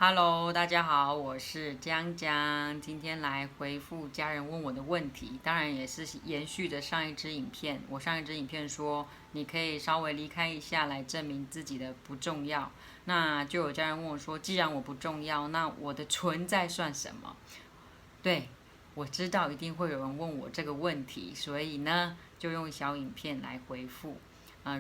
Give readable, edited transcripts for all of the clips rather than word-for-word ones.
Hello，大家好，我是江江，今天来回复家人问我的问题，当然也是延续着上一支影片。我上一支影片说，你可以稍微离开一下来证明自己的不重要。那就有家人问我说，既然我不重要，那我的存在算什么？对，我知道一定会有人问我这个问题，所以呢，就用小影片来回复。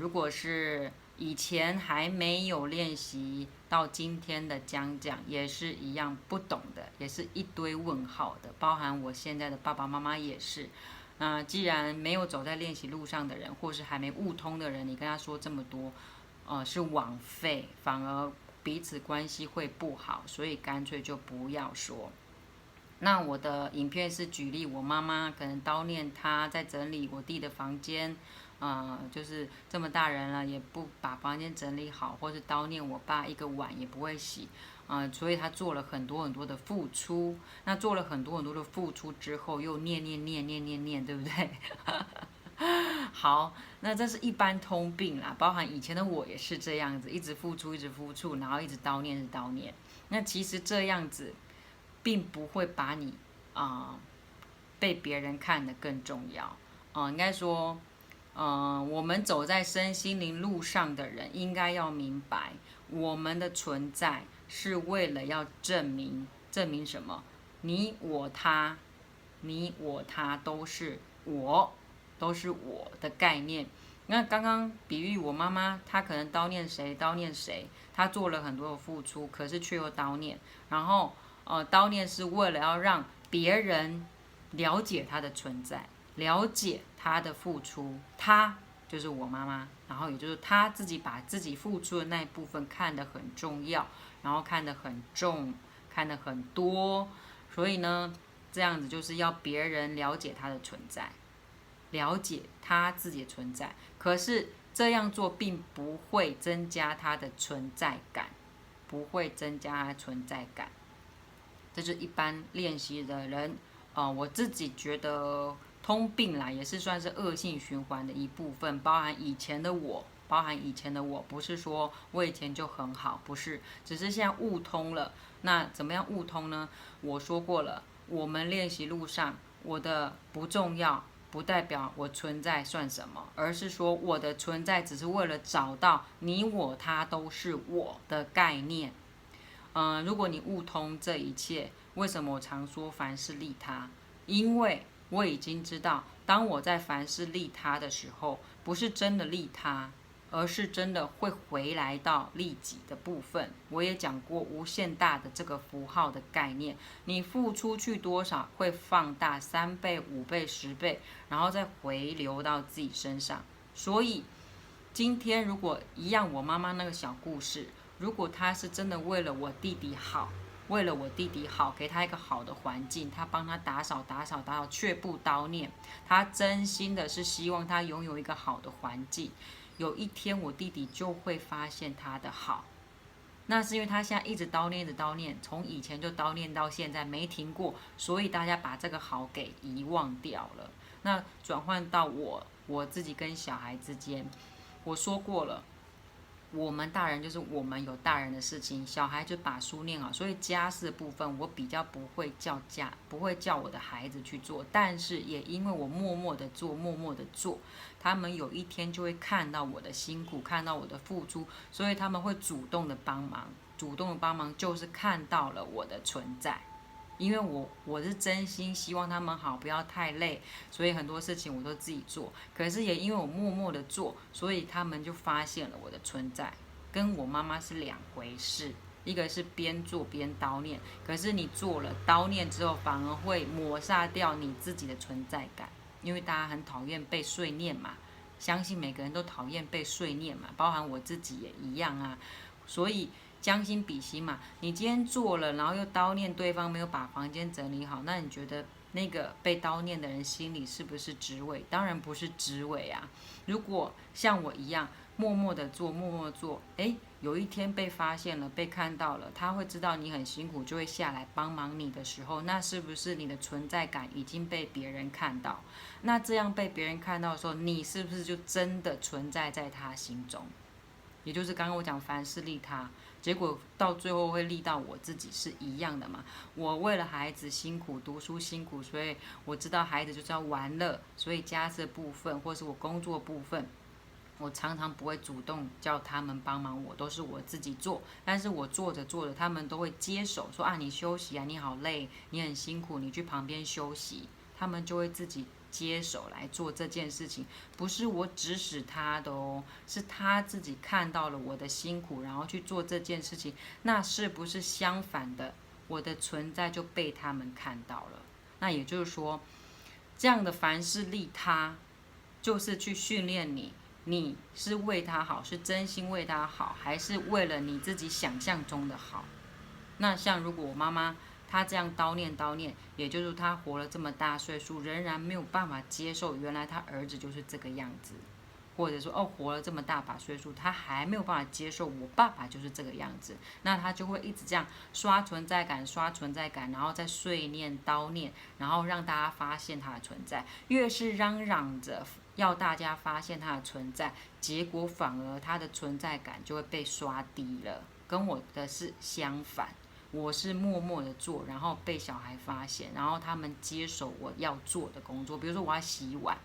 如果是以前还没有练习到今天的讲讲，也是一样不懂的，也是一堆问号的，包含我现在的爸爸妈妈也是。既然没有走在练习路上的人，或是还没悟通的人，你跟他说这么多，是枉费，反而彼此关系会不好，所以干脆就不要说。那我的影片是举例，我妈妈可能叨念她在整理我弟的房间，就是这么大人了也不把房间整理好，或是叨念我爸一个碗也不会洗，所以他做了很多很多的付出。那做了很多很多的付出之后，又念，对不对？好，那这是一般通病啦，包含以前的我也是这样子，一直付出，一直付出，然后一直叨念，一直叨念。那其实这样子。并不会把你被别人看得更重要。应该说，我们走在身心灵路上的人，应该要明白，我们的存在是为了要证明什么？你我他，你我他都是我，都是我的概念。那刚刚比喻我妈妈，她可能叨念谁，叨念谁，她做了很多的付出，可是却又叨念，然后叨念是为了要让别人了解他的存在，了解他的付出，他就是我妈妈，然后也就是他自己把自己付出的那一部分看得很重要，然后看得很重，看得很多，所以呢，这样子就是要别人了解他的存在，了解他自己的存在，可是这样做并不会增加他的存在感，不会增加他的存在感。这是一般练习的人，我自己觉得通病啦，也是算是恶性循环的一部分，包含以前的我，不是说我以前就很好，不是，只是现在悟通了。那怎么样悟通呢？我说过了，我们练习路上，我的不重要，不代表我存在算什么，而是说我的存在只是为了找到你我他都是我的概念。如果你悟通这一切，为什么我常说凡事利他？因为我已经知道，当我在凡事利他的时候，不是真的利他，而是真的会回来到利己的部分。我也讲过无限大的这个符号的概念，你付出去多少，会放大3倍、5倍、10倍，然后再回流到自己身上。所以今天如果一样，我妈妈那个小故事。如果他是真的为了我弟弟好，为了我弟弟好，给他一个好的环境，他帮他打扫，却不叨念，他真心的是希望他拥有一个好的环境。有一天我弟弟就会发现他的好，那是因为他现在一直叨念，一直叨念，从以前就叨念到现在没停过，所以大家把这个好给遗忘掉了。那转换到我自己跟小孩之间，我说过了。我们大人就是我们有大人的事情，小孩就把书念好，所以家事的部分我比较不会叫我的孩子去做，但是也因为我默默的做，默默的做，他们有一天就会看到我的辛苦，看到我的付出，所以他们会主动的帮忙，主动的帮忙就是看到了我的存在。因为我是真心希望他们好，不要太累，所以很多事情我都自己做。可是也因为我默默的做，所以他们就发现了我的存在，跟我妈妈是两回事。一个是边做边叨念，可是你做了叨念之后，反而会抹杀掉你自己的存在感，因为大家很讨厌被碎念嘛，相信每个人都讨厌被碎念嘛，包含我自己也一样啊，所以。将心比心嘛，你今天做了，然后又叨念对方没有把房间整理好，那你觉得那个被叨念的人心里是不是滋味？当然不是滋味啊！如果像我一样默默的做，默默的做，有一天被发现了，被看到了，他会知道你很辛苦，就会下来帮忙你的时候，那是不是你的存在感已经被别人看到？那这样被别人看到的时候，你是不是就真的存在在他心中？也就是刚刚我讲凡事利他，结果到最后会利到我自己是一样的嘛。我为了孩子辛苦读书辛苦，所以我知道孩子就是要玩乐，所以家事部分或是我工作部分，我常常不会主动叫他们帮忙我，都是我自己做。但是我做着做着，他们都会接手说啊，你休息啊，你好累，你很辛苦，你去旁边休息。他们就会自己接手来做这件事情，不是我指使他的哦，是他自己看到了我的辛苦，然后去做这件事情。那是不是相反的，我的存在就被他们看到了？那也就是说，这样的凡事利他，就是去训练你，你是为他好，是真心为他好，还是为了你自己想象中的好？那像如果我妈妈她这样叨念，也就是她活了这么大岁数，仍然没有办法接受原来她儿子就是这个样子，或者说活了这么大把岁数，她还没有办法接受我爸爸就是这个样子，那她就会一直这样刷存在感，然后再碎念叨念，然后让大家发现她的存在。越是嚷嚷着要大家发现她的存在，结果反而她的存在感就会被刷低了。跟我的是相反，我是默默的做，然后被小孩发现，然后他们接手我要做的工作。比如说我要洗碗，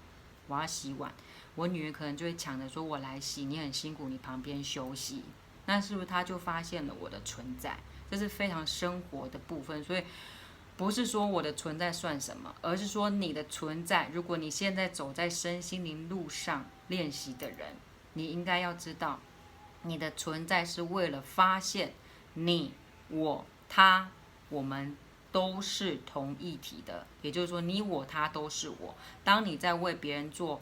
我女儿可能就会抢着说我来洗，你很辛苦，你旁边休息。那是不是她就发现了我的存在？这是非常生活的部分，所以不是说我的存在算什么，而是说你的存在，如果你现在走在身心灵路上练习的人，你应该要知道，你的存在是为了发现你、我、他，我们都是同一体的。也就是说，你、我、他都是我。当你在为别人做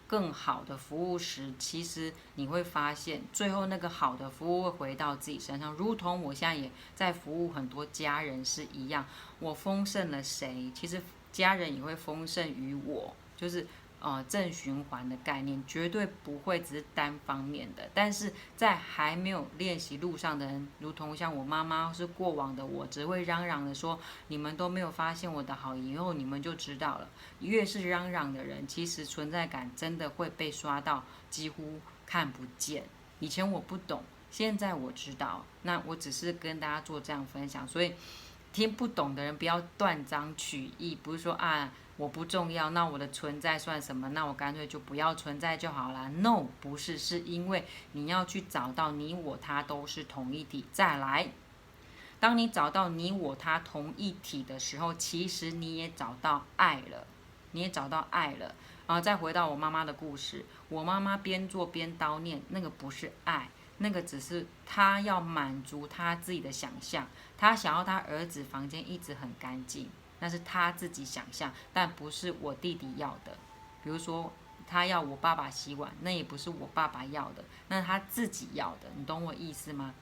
更好的服务时，其实你会发现，最后那个好的服务会回到自己身上。如同我现在也在服务很多家人是一样，我丰盛了谁，其实家人也会丰盛于我，就是正循环的概念，绝对不会只是单方面的。但是在还没有练习路上的人，如同像我妈妈是过往的我，只会嚷嚷的说你们都没有发现我的好，以后你们就知道了。越是嚷嚷的人，其实存在感真的会被刷到几乎看不见。以前我不懂，现在我知道，那我只是跟大家做这样分享，所以听不懂的人不要断章取义，不是说啊我不重要，那我的存在算什么？那我干脆就不要存在就好了。No， 不是，是因为你要去找到你我他都是同一体。再来，当你找到你我他同一体的时候，其实你也找到爱了，然后再回到我妈妈的故事，我妈妈边做边叨念，那个不是爱，那个只是她要满足她自己的想象，她想要她儿子房间一直很干净。那是他自己想象，但不是我弟弟要的。比如说，他要我爸爸洗碗，那也不是我爸爸要的，那是他自己要的。你懂我意思吗？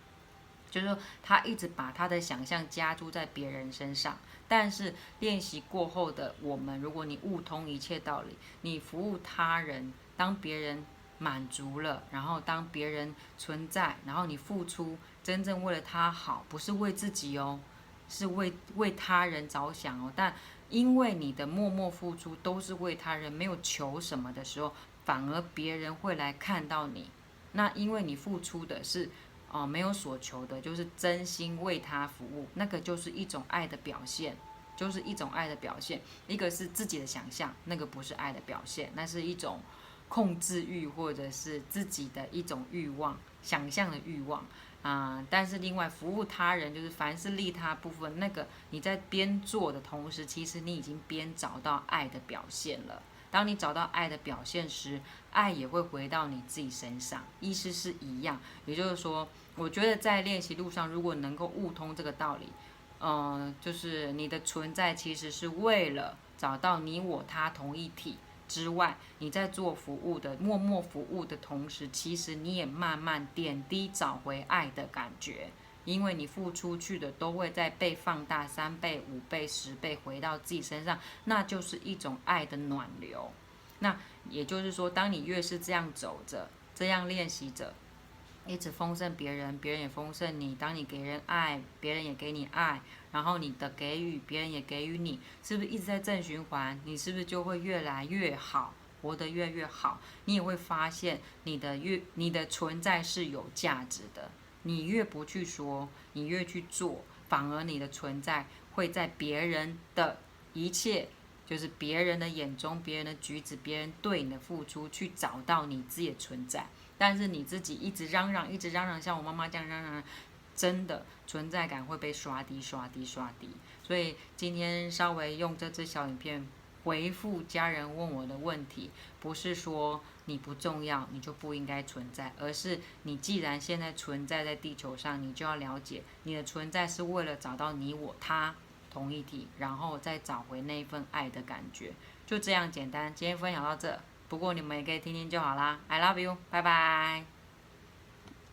就是说，他一直把他的想象加诸在别人身上。但是练习过后的我们，如果你悟通一切道理，你服务他人，当别人满足了，然后当别人存在，然后你付出，真正为了他好，不是为自己哦。是为他人着想哦，但因为你的默默付出都是为他人，没有求什么的时候，反而别人会来看到你。那因为你付出的是没有所求的，就是真心为他服务，那个就是一种爱的表现，一个是自己的想象，那个不是爱的表现，那是一种控制欲或者是自己的一种欲望，想象的欲望。但是另外服务他人就是凡是利他部分，那个你在边做的同时，其实你已经边找到爱的表现了。当你找到爱的表现时，爱也会回到你自己身上，意思是一样。也就是说，我觉得在练习路上，如果能够悟通这个道理，就是你的存在其实是为了找到你我他同一体。之外，你在做服务的默默服务的同时，其实你也慢慢点滴找回爱的感觉，因为你付出去的都会再被放大3倍、5倍、10倍回到自己身上，那就是一种爱的暖流。那也就是说，当你越是这样走着，这样练习着，一直丰盛别人，别人也丰盛你。当你给人爱，别人也给你爱，然后你的给予，别人也给予你，是不是一直在正循环？你是不是就会越来越好，活得越来越好？你也会发现你的存在是有价值的。你越不去说，你越去做，反而你的存在会在别人的一切，就是别人的眼中、别人的举止、别人对你的付出，去找到你自己的存在。但是你自己一直嚷嚷，一直嚷嚷，像我妈妈这样嚷嚷，真的存在感会被刷低、刷低、刷低。所以今天稍微用这支小影片回复家人问我的问题，不是说你不重要，你就不应该存在，而是你既然现在存在在地球上，你就要了解你的存在是为了找到你我他同一体，然后再找回那份爱的感觉，就这样简单。今天分享到这，不过你们也可以听听就好啦。I love you，拜拜。